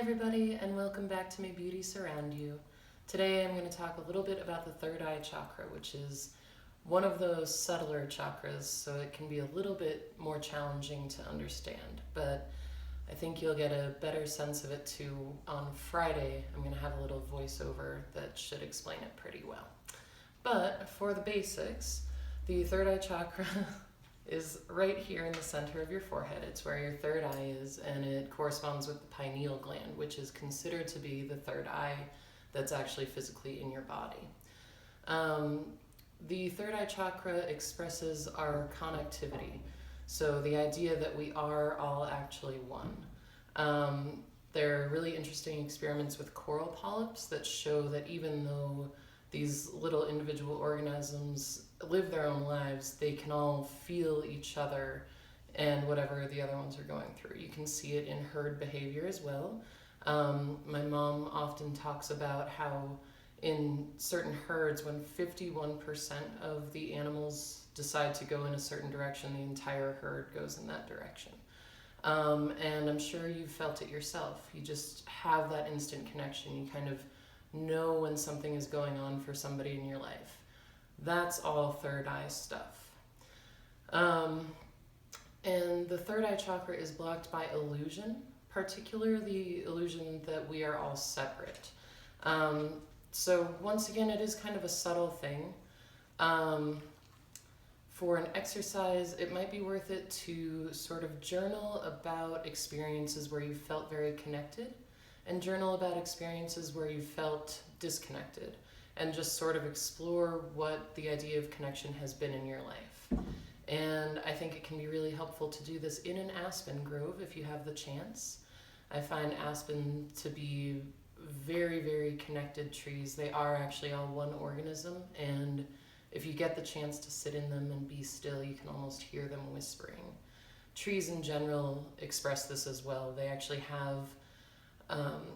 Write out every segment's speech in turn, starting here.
everybody, and welcome back to May Beauty Surround You. Today I'm going to talk a little bit about the third eye chakra, which is one of those subtler chakras, so it can be a little bit more challenging to understand. But I think you'll get a better sense of it too on Friday. I'm going to have a little voiceover that should explain it pretty well. But for the basics, the third eye chakra is right here in the center of your forehead. It's where your third eye is, and it corresponds with the pineal gland, which is considered to be the third eye that's actually physically in your body. The third eye chakra expresses our connectivity, so the idea that we are all actually one. There are really interesting experiments with coral polyps that show that even though these little individual organisms live their own lives, they can all feel each other and whatever the other ones are going through. You can see it in herd behavior as well. My mom often talks about how in certain herds, when 51% of the animals decide to go in a certain direction, the entire herd goes in that direction. And I'm sure you've felt it yourself. You just have that instant connection. You kind of know when something is going on for somebody in your life. That's all third eye stuff. And the third eye chakra is blocked by illusion, particularly the illusion that we are all separate. So once again, it is kind of a subtle thing. For an exercise, it might be worth it to sort of journal about experiences where you felt very connected, and journal about experiences where you felt disconnected, and just sort of explore what the idea of connection has been in your life. And I think it can be really helpful to do this in an aspen grove if you have the chance. I find aspen to be very, very connected trees. They are actually all one organism, and if you get the chance to sit in them and be still, you can almost hear them whispering. Trees in general express this as well. They actually have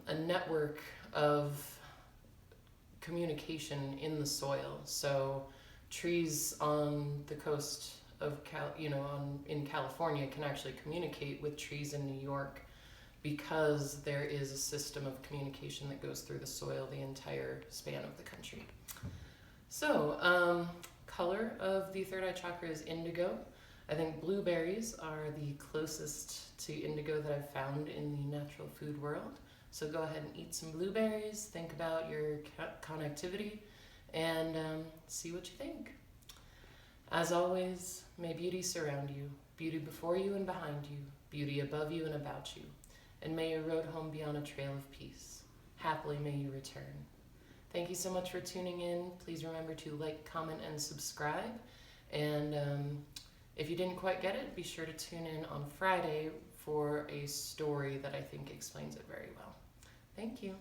a network of communication in the soil. So trees on the coast of in California can actually communicate with trees in New York because there is a system of communication that goes through the soil the entire span of the country. So, color of the third eye chakra is indigo. I think blueberries are the closest to indigo that I've found in the natural food world. So go ahead and eat some blueberries, think about your connectivity, and see what you think. As always, may beauty surround you, beauty before you and behind you, beauty above you and about you, and may your road home be on a trail of peace. Happily may you return. Thank you so much for tuning in. Please remember to like, comment, and subscribe. And if you didn't quite get it, be sure to tune in on Friday for a story that I think explains it very well. Thank you.